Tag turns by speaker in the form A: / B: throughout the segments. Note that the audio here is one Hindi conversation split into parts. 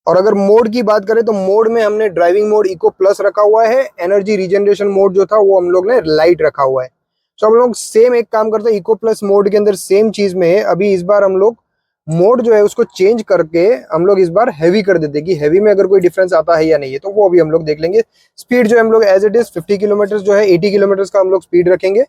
A: और अगर मोड की बात करें तो मोड में हमने ड्राइविंग मोड इको प्लस रखा हुआ है, एनर्जी रीजनरेशन मोड जो था वो हम लोग ने लाइट रखा हुआ है। तो हम लोग सेम एक काम करते हैं, इको प्लस मोड के अंदर सेम चीज में है। अभी इस बार हम लोग मोड जो है उसको चेंज करके हम लोग इस बार हैवी कर देते हैं कि हैवी में अगर कोई डिफरेंस आता है या नहीं है, तो वो अभी हम लोग देख लेंगे। स्पीड जो है हम लोग एज इट इज 50 किलोमीटर जो है 80 किलोमीटर का हम लोग स्पीड रखेंगे।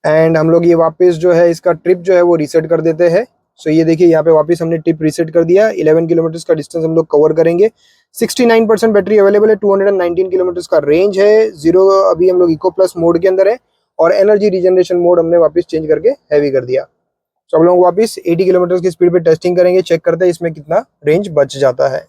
A: एंड हम लोग ये वापस जो है इसका ट्रिप जो है वो रीसेट कर देते हैं। सो ये देखिए यहाँ पे वापस हमने ट्रिप रीसेट कर दिया। 11 किलोमीटर का डिस्टेंस हम लोग कवर करेंगे। 69% बैटरी अवेलेबल है, 219 किलोमीटर का रेंज है। जीरो अभी हम लोग इको प्लस मोड के अंदर है और एनर्जी रीजनरेशन मोड हमने वापस चेंज करके हैवी कर दिया। तो हम लोग वापस 80 किलोमीटर की स्पीड पे टेस्टिंग करेंगे, चेक करते हैं इसमें कितना रेंज बच जाता है।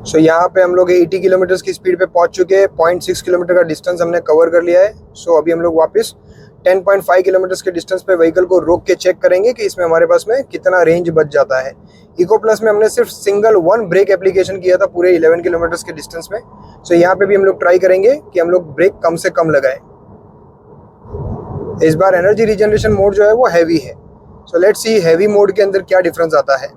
A: सो यहाँ पे हम लोग 80 किलोमीटर की स्पीड पे पहुंच चुके हैं। 0.6 किलोमीटर का डिस्टेंस हमने कवर कर लिया है। सो अभी हम लोग वापस 10.5 किलोमीटर के डिस्टेंस पे व्हीकल को रोक के चेक करेंगे कि इसमें हमारे पास में कितना रेंज बच जाता है। इको प्लस में हमने सिर्फ सिंगल वन ब्रेक एप्लीकेशन किया था पूरे 11 किलोमीटर के डिस्टेंस में। सो यहाँ पे भी हम लोग ट्राई करेंगे कि हम लोग ब्रेक कम से कम लगाए। इस बार एनर्जी रिजनरेशन मोड जो है वो हैवी है। So let's see heavy mode के अंदर क्या डिफरेंस आता है।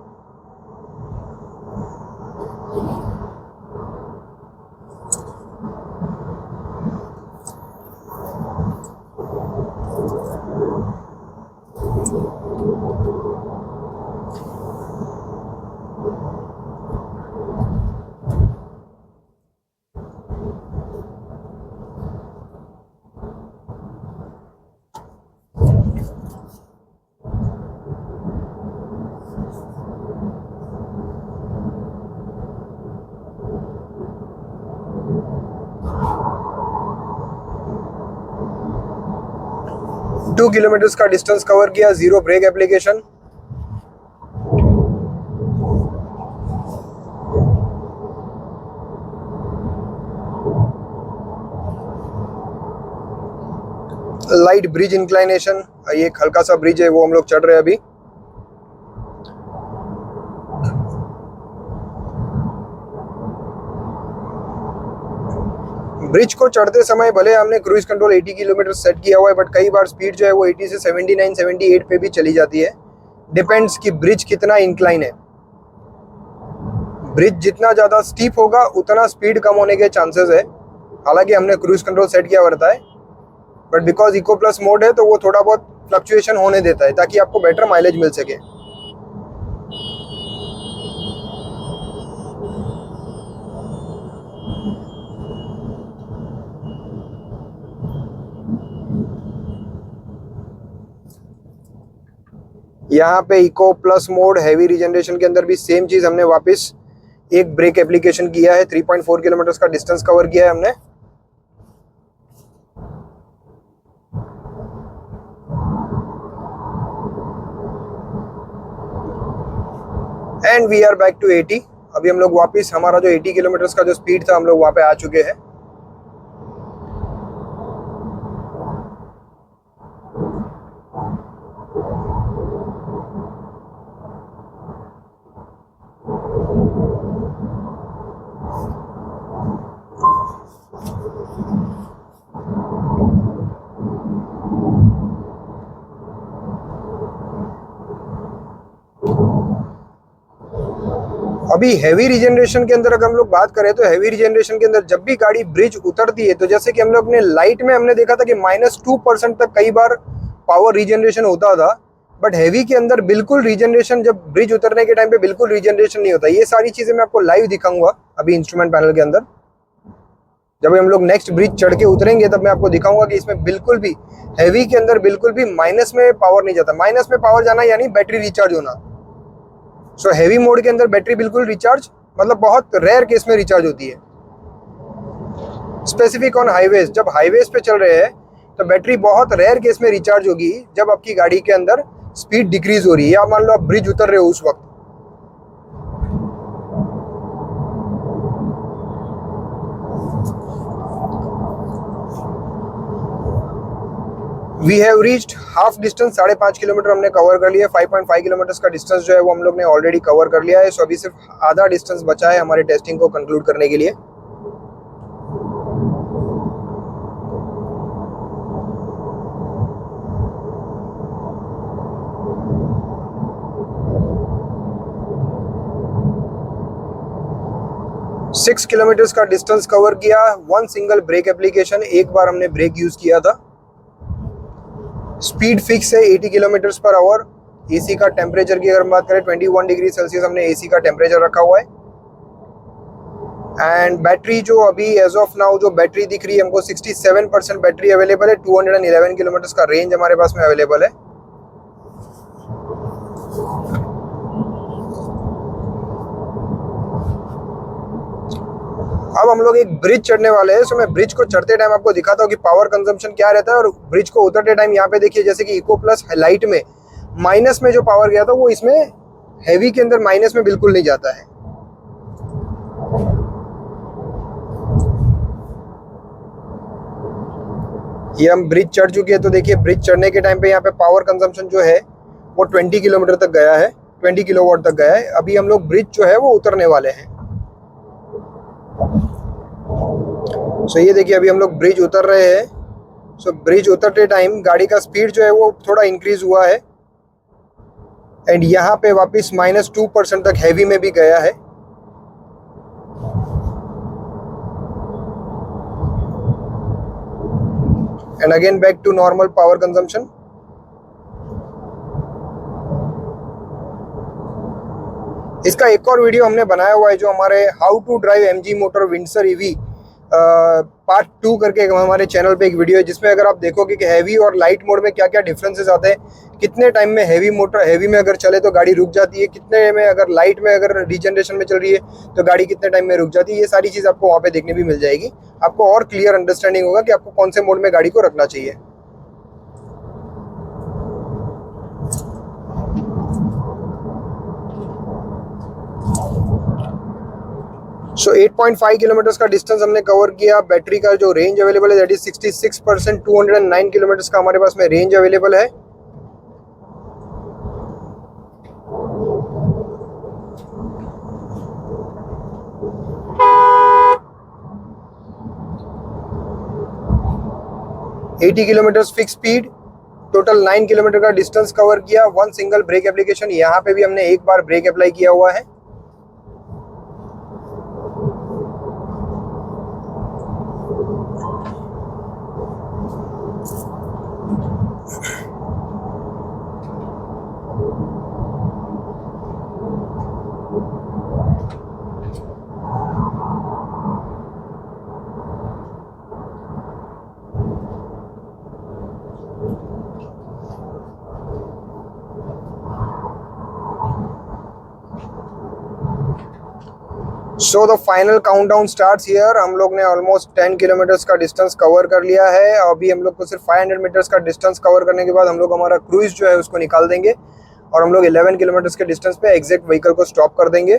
A: टू किलोमीटर का डिस्टेंस कवर किया, zero break application. Light bridge inclination, ये एक हल्का सा ब्रिज है वो हम लोग चढ़ रहे हैं अभी। ब्रिज को चढ़ते समय भले हमने क्रूज कंट्रोल 80 किलोमीटर सेट किया हुआ है, बट कई बार स्पीड जो है वो 80 से 79 78 पे भी चली जाती है। डिपेंड्स कि ब्रिज कितना इंक्लाइन है। ब्रिज जितना ज़्यादा स्टीप होगा उतना स्पीड कम होने के चांसेस है। हालांकि हमने क्रूज कंट्रोल सेट किया हुआ रहता है, but because eco plus mode है तो वो थोड़ा बहुत फ्लक्चुएशन होने देता है ताकि आपको बेटर माइलेज मिल सके। यहाँ पे eco plus mode heavy regeneration के अंदर भी सेम चीज हमने वापस एक ब्रेक एप्लीकेशन किया है। 3.4 किलोमीटर का डिस्टेंस कवर किया है हमने। And we are back to 80। अभी हम लोग वापस हमारा जो 80 किलोमीटर का जो स्पीड था हम लोग वहां पे आ चुके हैं। अभी हैवी रिजनरेशन के अंदर अगर हम लोग बात करें तो हैवी रिजनरेशन के अंदर जब भी गाड़ी ब्रिज उतरती है तो जैसे कि हम लोग ने लाइट में हमने देखा था कि -2% तक कई बार पावर रिजनरेशन होता था, बट हैवी के अंदर बिल्कुल रिजनरेशन, जब ब्रिज उतरने के टाइम पे बिल्कुल रिजनरेशन नहीं होता। ये सारी चीजें मैं आपको लाइव दिखाऊंगा अभी इंस्ट्रूमेंट पैनल के अंदर। जब हम लोग नेक्स्ट ब्रिज चढ़ के उतरेंगे तब मैं आपको दिखाऊंगा कि इसमें बिल्कुल भी हैवी के अंदर बिल्कुल भी माइनस में पावर नहीं जाता। माइनस में पावर जाना यानी बैटरी रिचार्ज होना। सो हैवी मोड के अंदर बैटरी बिल्कुल रिचार्ज, मतलब बहुत रेयर केस में रिचार्ज होती है। स्पेसिफिक ऑन हाईवेज, जब हाईवेज पे चल रहे हैं तो बैटरी बहुत रेयर केस में रिचार्ज होगी जब आपकी गाड़ी के अंदर स्पीड डिक्रीज हो रही है, या मान लो आप ब्रिज उतर रहे हो उस वक्त। We have reached half distance, 5.5 kilometre हमने कवर कर लिया। 5.5 किलोमीटर का डिस्टेंस जो है वो हम लोग ने ऑलरेडी कवर कर लिया है। सो अभी सिर्फ आधा डिस्टेंस बचा है हमारे टेस्टिंग को कंक्लूड करने के लिए। सिक्स किलोमीटर का डिस्टेंस कवर किया, वन सिंगल ब्रेक एप्लीकेशन, एक बार हमने ब्रेक यूज किया था। स्पीड फिक्स है 80 किलोमीटर पर आवर। एसी का टेम्परेचर की अगर हम बात करें 21 डिग्री सेल्सियस हमने एसी का टेम्परेचर रखा हुआ है। एंड बैटरी जो अभी एज ऑफ नाउ जो बैटरी दिख रही है हमको 67% बैटरी अवेलेबल है। 211 किलोमीटर का रेंज हमारे पास में अवेलेबल है। अब हम लोग एक ब्रिज चढ़ने वाले हैं। सो मैं ब्रिज को चढ़ते टाइम आपको दिखाता हूँ कि पावर कंजम्पशन क्या रहता है, और ब्रिज को उतरते टाइम यहाँ पे देखिए जैसे कि इको प्लस लाइट में माइनस में जो पावर गया था वो इसमें हैवी के अंदर माइनस में बिल्कुल नहीं जाता है। ये हम ब्रिज चढ़ चुके हैं, तो देखिए ब्रिज चढ़ने के टाइम पे यहाँ पे पावर कंजम्पशन जो है वो 20 किलोमीटर तक गया है, 20 किलोवाट तक गया है। अभी हम लोग ब्रिज जो है वो उतरने वाले हैं। सो ये देखिए अभी हम लोग ब्रिज उतर रहे हैं। सो ब्रिज उतरते टाइम गाड़ी का स्पीड जो है वो थोड़ा इंक्रीज हुआ है, एंड यहाँ पे वापस -2% तक हैवी में भी गया है। And again back to normal power consumption. इसका एक और वीडियो हमने बनाया हुआ है जो हमारे how to drive MG motor Windsor EV part 2 करके हमारे चैनल पे एक वीडियो है, जिसमें अगर आप देखोगे कि हैवी और लाइट मोड में क्या क्या डिफरेंसेस आते हैं, कितने टाइम में हैवी में अगर चले तो गाड़ी रुक जाती है, कितने में अगर लाइट में अगर रीजनरेशन में चल रही है तो गाड़ी कितने टाइम में रुक जाती है। ये सारी चीज़ आपको वहाँ पे देखने भी मिल जाएगी। आपको और क्लियर अंडरस्टैंडिंग होगा कि आपको कौन से मोड में गाड़ी को रखना चाहिए। सो 8.5 किलोमीटर का डिस्टेंस हमने कवर किया। बैटरी का जो रेंज अवेलेबल है दैट इज 66%। 209 किलोमीटर का हमारे पास में रेंज अवेलेबल है। $80 kilometre fix speed, total 9 kilometre का डिस्टेंस कवर किया। वन सिंगल ब्रेक एप्लीकेशन, यहाँ पे भी हमने एक बार ब्रेक अप्लाई किया हुआ है। So the final countdown starts here. हम लोग ने ऑलमोस्ट 10 किलोमीटर्स का डिस्टेंस कवर कर लिया है। अभी हम लोग को सिर्फ 500 मीटर्स का डिस्टेंस कवर करने के बाद हम लोग हमारा क्रूइज जो है उसको निकाल देंगे, और हम लोग 11 किलोमीटर्स के डिस्टेंस पे एग्जैक्ट व्हीकल को स्टॉप कर देंगे,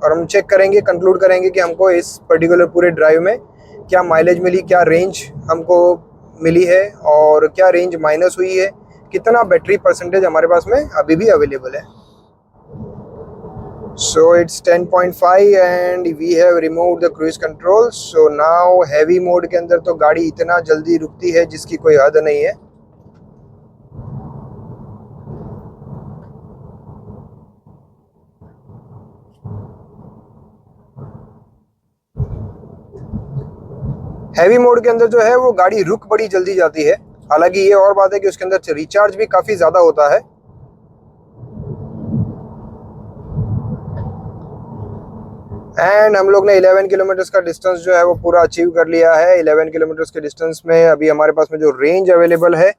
A: और हम चेक करेंगे, कंक्लूड करेंगे कि हमको इस पर्टिकुलर पूरे ड्राइव में क्या माइलेज मिली, क्या रेंज हमको मिली है, और क्या रेंज माइनस हुई है, कितना बैटरी परसेंटेज हमारे पास में अभी भी अवेलेबल है। So it's 10.5 and we have removed the cruise control. So now heavy mode के अंदर तो गाड़ी इतना जल्दी रुकती है जिसकी कोई हद नहीं है। हैवी मोड के अंदर जो है वो गाड़ी रुक बड़ी जल्दी जाती है। हालांकि ये और बात है कि उसके अंदर रिचार्ज भी काफी ज्यादा होता है। एंड हम लोग ने 11 किलोमीटर का डिस्टेंस जो है वो पूरा अचीव कर लिया है। 11 किलोमीटर के डिस्टेंस में अभी हमारे पास में जो रेंज अवेलेबल है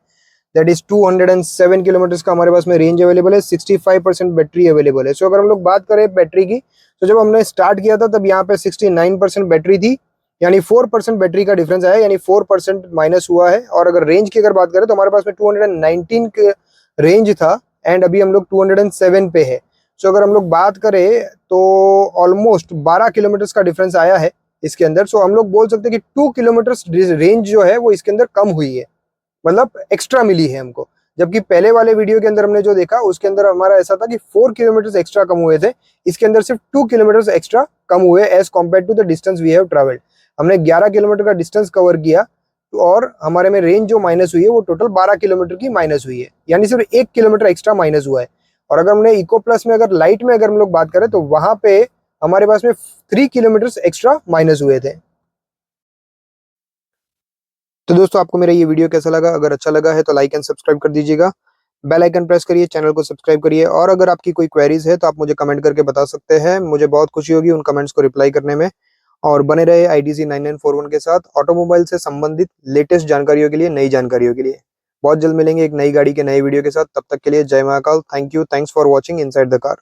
A: दैट इज 207 किलोमीटर का हमारे पास में रेंज अवेलेबल है। 65% बैटरी अवेलेबल है। सो अगर हम लोग बात करें बैटरी की, तो जब हमने स्टार्ट किया था तब यहाँ पे 69% बैटरी थी, यानी 4% बैटरी का डिफरेंस आया, यानी 4% माइनस हुआ है। और अगर रेंज की अगर बात करें तो हमारे पास में 219 रेंज था, एंड अभी हम लोग 207 पे है। सो अगर हम लोग बात करें तो ऑलमोस्ट 12 किलोमीटर का डिफरेंस आया है इसके अंदर। सो हम लोग बोल सकते हैं कि 2 किलोमीटर रेंज जो है वो इसके अंदर कम हुई है, मतलब एक्स्ट्रा मिली है हमको। जबकि पहले वाले वीडियो के अंदर हमने जो देखा उसके अंदर हमारा ऐसा था कि 4 किलोमीटर एक्स्ट्रा कम हुए थे, इसके अंदर सिर्फ 2 किलोमीटर एक्स्ट्रा कम हुए as compare to the distance we have travelled. हमने 11 किलोमीटर का डिस्टेंस कवर किया और हमारे में रेंज जो माइनस हुई है वो टोटल 12 किलोमीटर की माइनस हुई है, यानी सिर्फ 1 किलोमीटर एक्स्ट्रा माइनस हुआ है। और अगर हमने इको प्लस में अगर लाइट में अगर हम लोग बात करें तो वहां पे हमारे पास में 3 किलोमीटर एक्स्ट्रा माइनस हुए थे। तो दोस्तों आपको मेरा ये वीडियो कैसा लगा? अगर अच्छा लगा है तो लाइक एंड सब्सक्राइब कर दीजिएगा, बेल आइकन प्रेस करिए, चैनल को सब्सक्राइब करिए। और अगर आपकी कोई क्वेरीज है तो आप मुझे कमेंट करके बता सकते हैं, मुझे बहुत खुशी होगी उन कमेंट्स को रिप्लाई करने में। और बने रहे ITC 9941 के साथ ऑटोमोबाइल से संबंधित लेटेस्ट जानकारियों के लिए, नई जानकारियों के लिए। बहुत जल्द मिलेंगे एक नई गाड़ी के नए वीडियो के साथ, तब तक के लिए जय Mahakal. Thank you, thanks for watching inside the car.